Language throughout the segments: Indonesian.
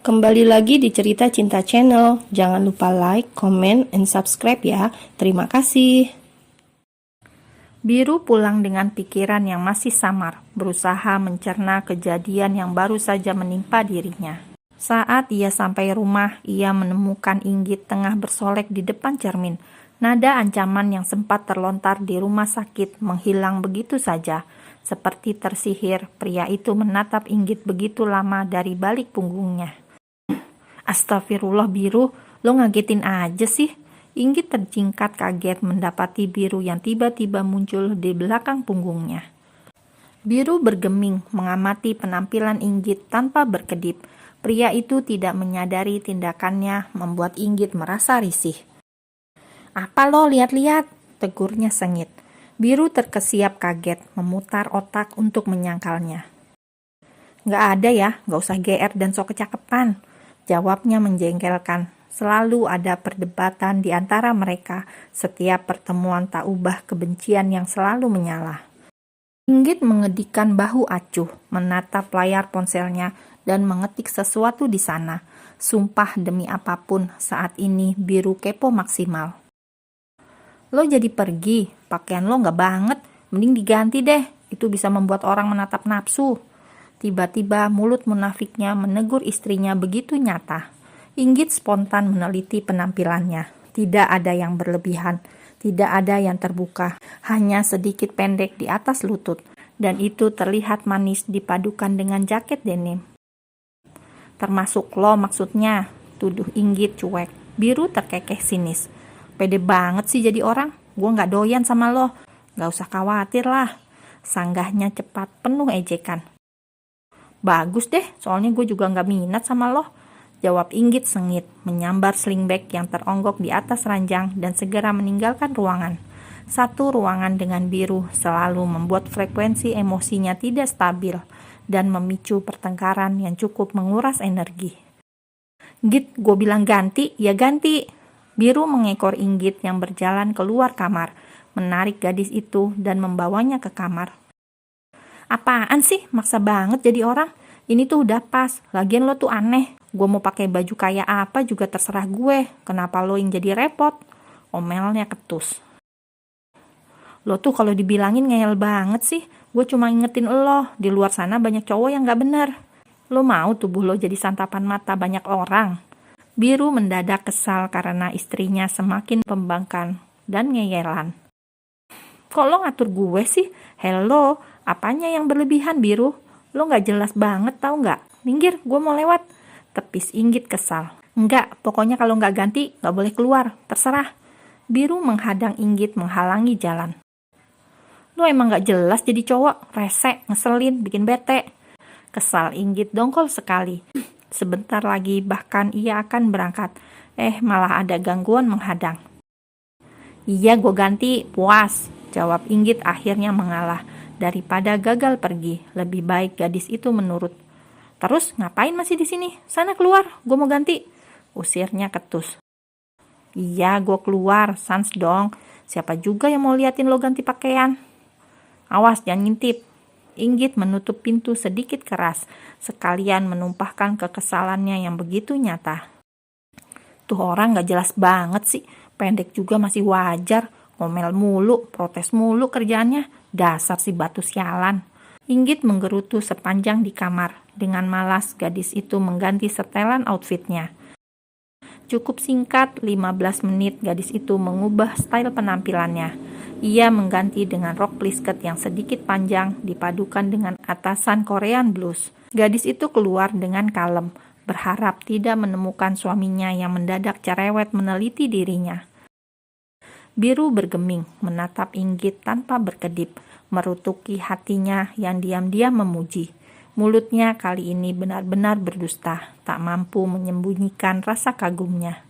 Kembali lagi di Cerita Cinta Channel. Jangan lupa like, comment, and subscribe ya. Terima kasih. Biru pulang dengan pikiran yang masih samar, berusaha mencerna kejadian yang baru saja menimpa dirinya. Saat ia sampai rumah, ia menemukan Inggit tengah bersolek di depan cermin. Nada ancaman yang sempat terlontar di rumah sakit menghilang begitu saja. Seperti tersihir, pria itu menatap Inggit begitu lama dari balik punggungnya. Astagfirullah Biru, lo ngagetin aja sih. Inggit terjingkat kaget mendapati Biru yang tiba-tiba muncul di belakang punggungnya. Biru bergeming mengamati penampilan Inggit tanpa berkedip. Pria itu tidak menyadari tindakannya membuat Inggit merasa risih. "Apa lo lihat-lihat?" tegurnya sengit. Biru terkesiap kaget, memutar otak untuk menyangkalnya. "Nggak ada ya, nggak usah GR dan sok kecakepan," jawabnya menjengkelkan. Selalu ada perdebatan di antara mereka. Setiap pertemuan tak ubah kebencian yang selalu menyala. Inggit mengedikkan bahu acuh, menatap layar ponselnya, dan mengetik sesuatu di sana. Sumpah demi apapun, saat ini Biru kepo maksimal. "Lo jadi pergi, pakaian lo nggak banget, mending diganti deh, itu bisa membuat orang menatap nafsu." Tiba-tiba mulut munafiknya menegur istrinya begitu nyata. Inggit spontan meneliti penampilannya. Tidak ada yang berlebihan, tidak ada yang terbuka, hanya sedikit pendek di atas lutut, dan itu terlihat manis dipadukan dengan jaket denim. "Termasuk lo maksudnya?" tuduh Inggit cuek. Biru terkekeh sinis. "Pede banget sih jadi orang, gue gak doyan sama lo, gak usah khawatir lah." Sanggahnya cepat penuh ejekan. "Bagus deh, soalnya gue juga gak minat sama lo," jawab Inggit sengit, menyambar sling bag yang teronggok di atas ranjang dan segera meninggalkan ruangan. Satu ruangan dengan Biru selalu membuat frekuensi emosinya tidak stabil dan memicu pertengkaran yang cukup menguras energi. "Git, gue bilang ganti, ya ganti." Biru mengekor Inggit yang berjalan keluar kamar, menarik gadis itu dan membawanya ke kamar. "Apaan sih, maksa banget jadi orang? Ini tuh udah pas, lagian lo tuh aneh. Gue mau pakai baju kayak apa juga terserah gue. Kenapa lo yang jadi repot?" omelnya ketus. "Lo tuh kalau dibilangin ngeyel banget sih. Gue cuma ingetin lo, di luar sana banyak cowok yang gak bener. Lo mau tubuh lo jadi santapan mata banyak orang?" Biru mendadak kesal karena istrinya semakin pembangkang dan ngeyelan. "Kok lo ngatur gue sih? Hello, apanya yang berlebihan Biru? Lo gak jelas banget tau gak? Minggir, gue mau lewat." tepis Inggit kesal. "Enggak, pokoknya kalau gak ganti gak boleh keluar, terserah." Biru menghadang Inggit menghalangi jalan. "Lo emang gak jelas jadi cowok, rese, ngeselin, bikin bete." Kesal Inggit dongkol sekali. Sebentar lagi bahkan ia akan berangkat. Malah ada gangguan menghadang. "Iya, gue ganti, puas," jawab Inggit akhirnya mengalah. Daripada gagal pergi, lebih baik gadis itu menurut. "Terus ngapain masih di sini? Sana keluar, gue mau ganti," usirnya ketus. "Iya, gue keluar, sans dong. Siapa juga yang mau liatin lo ganti pakaian?" "Awas, jangan ngintip." Inggit menutup pintu sedikit keras, sekalian menumpahkan kekesalannya yang begitu nyata. "Tuh orang gak jelas banget sih, pendek juga masih wajar. Ngomel mulu, protes mulu kerjaannya. Dasar si batu sialan." Inggit menggerutu sepanjang di kamar. Dengan malas gadis itu mengganti setelan outfitnya. Cukup singkat, 15 menit gadis itu mengubah style penampilannya. Ia mengganti dengan rok plisket yang sedikit panjang dipadukan dengan atasan Korean blues. Gadis itu keluar dengan kalem, berharap tidak menemukan suaminya yang mendadak cerewet meneliti dirinya. Biru bergeming, menatap Inggit tanpa berkedip, merutuki hatinya yang diam-diam memuji. Mulutnya kali ini benar-benar berdusta, tak mampu menyembunyikan rasa kagumnya.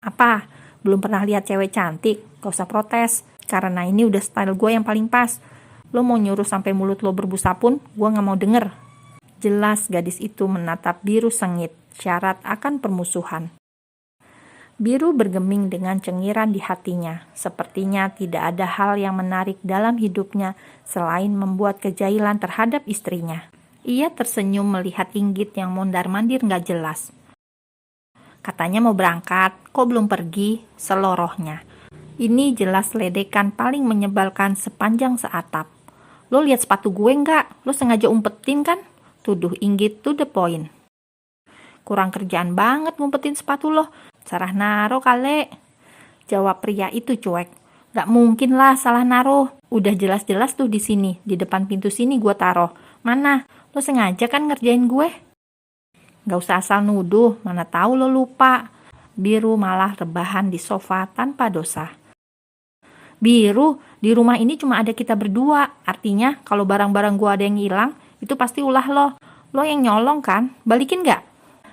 "Apa? Belum pernah lihat cewek cantik? Gak usah protes, karena ini udah style gue yang paling pas. Lo mau nyuruh sampai mulut lo berbusa pun, gue gak mau denger." Jelas gadis itu menatap Biru sengit, syarat akan permusuhan. Biru bergeming dengan cengiran di hatinya. Sepertinya tidak ada hal yang menarik dalam hidupnya selain membuat kejailan terhadap istrinya. Ia tersenyum melihat Inggit yang mondar-mandir gak jelas. Katanya mau berangkat, kok belum pergi? Selorohnya. Ini jelas ledekan paling menyebalkan sepanjang seatap. Lo lihat sepatu gue nggak? Lo sengaja umpetin kan? Tuduh Inggit to the point. Kurang kerjaan banget ngumpetin sepatu lo. Sarah naro kale. Jawab pria itu cuek. Gak mungkin lah salah naruh. Udah jelas-jelas tuh di sini, di depan pintu sini gue taruh. Mana? Lo sengaja kan ngerjain gue? Gak usah asal nuduh, mana tahu lo lupa. Biru malah rebahan di sofa tanpa dosa. Biru, di rumah ini cuma ada kita berdua. Artinya kalau barang-barang gue ada yang hilang, itu pasti ulah lo. Lo yang nyolong kan? Balikin gak?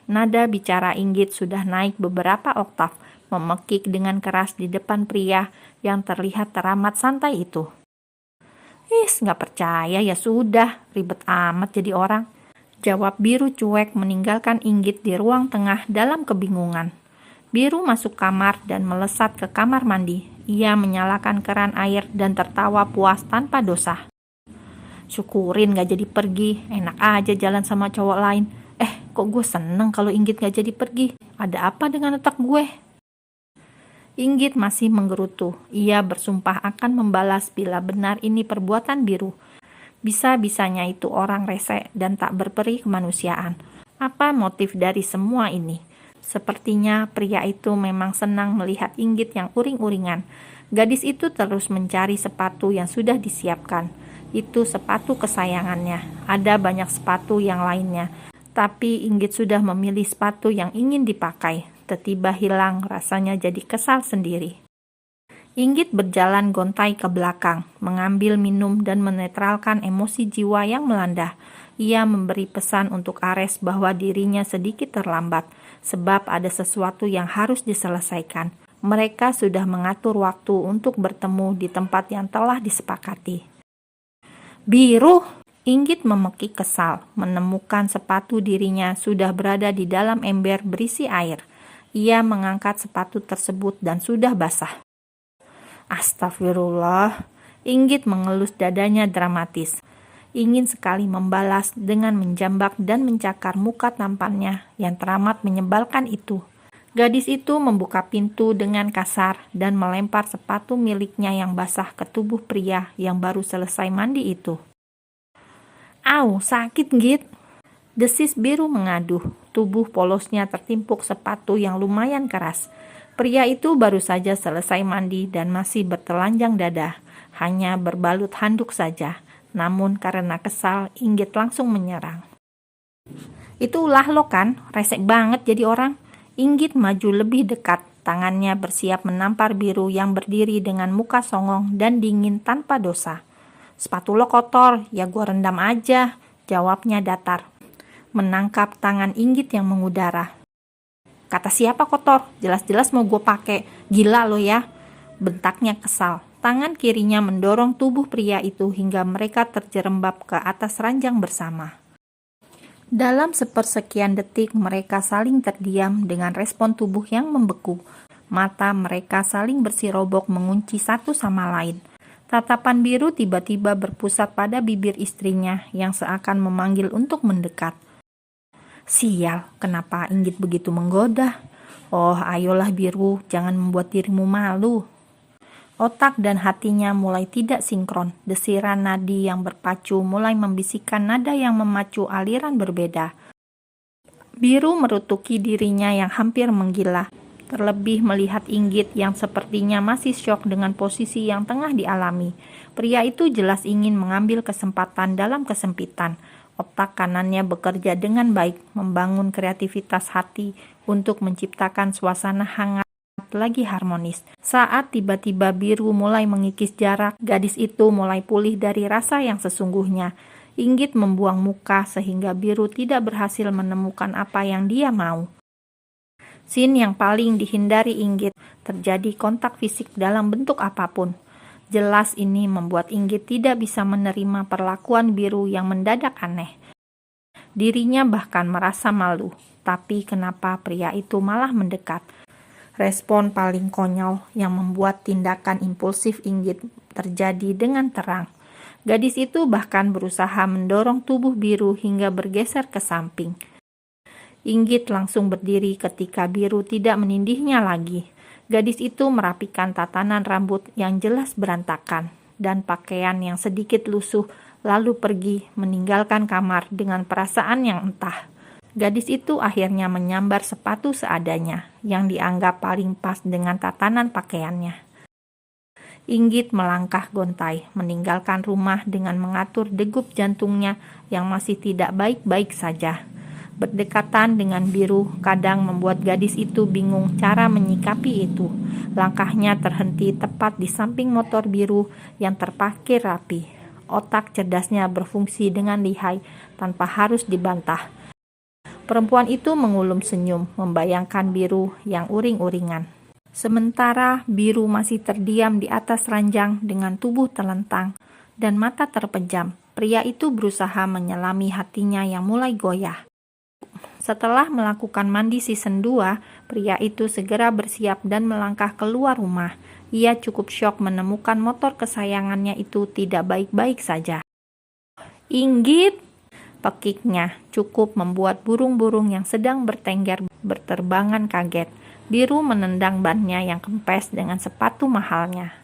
Nada bicara Inggit sudah naik beberapa oktav, memekik dengan keras di depan pria yang terlihat teramat santai itu. Gak percaya ya sudah, ribet amat jadi orang. Jawab Biru cuek meninggalkan Inggit di ruang tengah dalam kebingungan. Biru masuk kamar dan melesat ke kamar mandi. Ia menyalakan keran air dan tertawa puas tanpa dosa. Syukurin gak jadi pergi, enak aja jalan sama cowok lain. Kok gue seneng kalau Inggit gak jadi pergi? Ada apa dengan otak gue? Inggit masih menggerutu. Ia bersumpah akan membalas bila benar ini perbuatan Biru. Bisa-bisanya itu orang rese dan tak berperi kemanusiaan. Apa motif dari semua ini? Sepertinya pria itu memang senang melihat Inggit yang uring-uringan. Gadis itu terus mencari sepatu yang sudah disiapkan. Itu sepatu kesayangannya. Ada banyak sepatu yang lainnya. Tapi Inggit sudah memilih sepatu yang ingin dipakai. Tiba hilang, rasanya jadi kesal sendiri. Inggit berjalan gontai ke belakang, mengambil minum dan menetralkan emosi jiwa yang melanda. Ia memberi pesan untuk Ares bahwa dirinya sedikit terlambat, sebab ada sesuatu yang harus diselesaikan. Mereka sudah mengatur waktu untuk bertemu di tempat yang telah disepakati. Biru! Inggit memekik kesal, menemukan sepatu dirinya sudah berada di dalam ember berisi air. Ia mengangkat sepatu tersebut dan sudah basah. Astagfirullah, Inggit mengelus dadanya dramatis. Ingin sekali membalas dengan menjambak dan mencakar muka tampannya yang teramat menyebalkan itu. Gadis itu membuka pintu dengan kasar dan melempar sepatu miliknya yang basah ke tubuh pria yang baru selesai mandi itu. Au, sakit Git. Desis Biru mengaduh. Tubuh polosnya tertimpuk sepatu yang lumayan keras. Pria itu baru saja selesai mandi dan masih bertelanjang dada. Hanya berbalut handuk saja. Namun karena kesal, Inggit langsung menyerang. Itu ulah lo kan? Resek banget jadi orang. Inggit maju lebih dekat. Tangannya bersiap menampar Biru yang berdiri dengan muka songong dan dingin tanpa dosa. Sepatu lo kotor, ya gua rendam aja. Jawabnya datar. Menangkap tangan Inggit yang mengudara. Kata siapa kotor? Jelas-jelas mau gue pakai. Gila lo ya. Bentaknya kesal. Tangan kirinya mendorong tubuh pria itu hingga mereka terjerembab ke atas ranjang bersama. Dalam sepersekian detik mereka saling terdiam dengan respon tubuh yang membeku. Mata mereka saling bersirobok mengunci satu sama lain. Tatapan Biru tiba-tiba berpusat pada bibir istrinya yang seakan memanggil untuk mendekat. Sial, kenapa Inggit begitu menggoda? Oh, ayolah Biru, jangan membuat dirimu malu. Otak dan hatinya mulai tidak sinkron. Desiran nadi yang berpacu mulai membisikkan nada yang memacu aliran berbeda. Biru merutuki dirinya yang hampir menggila. Terlebih melihat Inggit yang sepertinya masih syok dengan posisi yang tengah dialami. Pria itu jelas ingin mengambil kesempatan dalam kesempitan. Otak kanannya bekerja dengan baik, membangun kreativitas hati untuk menciptakan suasana hangat lagi harmonis. Saat tiba-tiba Biru mulai mengikis jarak, gadis itu mulai pulih dari rasa yang sesungguhnya. Inggit membuang muka sehingga Biru tidak berhasil menemukan apa yang dia mau. Scene yang paling dihindari Inggit, terjadi kontak fisik dalam bentuk apapun. Jelas ini membuat Inggit tidak bisa menerima perlakuan Biru yang mendadak aneh. Dirinya bahkan merasa malu, tapi kenapa pria itu malah mendekat? Respon paling konyol yang membuat tindakan impulsif Inggit terjadi dengan terang. Gadis itu bahkan berusaha mendorong tubuh Biru hingga bergeser ke samping. Inggit langsung berdiri ketika Biru tidak menindihnya lagi. Gadis itu merapikan tatanan rambut yang jelas berantakan dan pakaian yang sedikit lusuh, lalu pergi meninggalkan kamar dengan perasaan yang entah. Gadis itu akhirnya menyambar sepatu seadanya yang dianggap paling pas dengan tatanan pakaiannya. Inggit melangkah gontai, meninggalkan rumah dengan mengatur degup jantungnya yang masih tidak baik-baik saja. Berdekatan dengan Biru kadang membuat gadis itu bingung cara menyikapi itu. Langkahnya terhenti tepat di samping motor Biru yang terparkir rapi. Otak cerdasnya berfungsi dengan lihai tanpa harus dibantah. Perempuan itu mengulum senyum, membayangkan Biru yang uring-uringan. Sementara Biru masih terdiam di atas ranjang dengan tubuh terlentang dan mata terpejam. Pria itu berusaha menyelami hatinya yang mulai goyah. Setelah melakukan mandi season 2, pria itu segera bersiap dan melangkah keluar rumah. Ia cukup syok menemukan motor kesayangannya itu tidak baik-baik saja. Inggit, pekiknya cukup membuat burung-burung yang sedang bertengger berterbangan kaget. Biru menendang bannya yang kempes dengan sepatu mahalnya.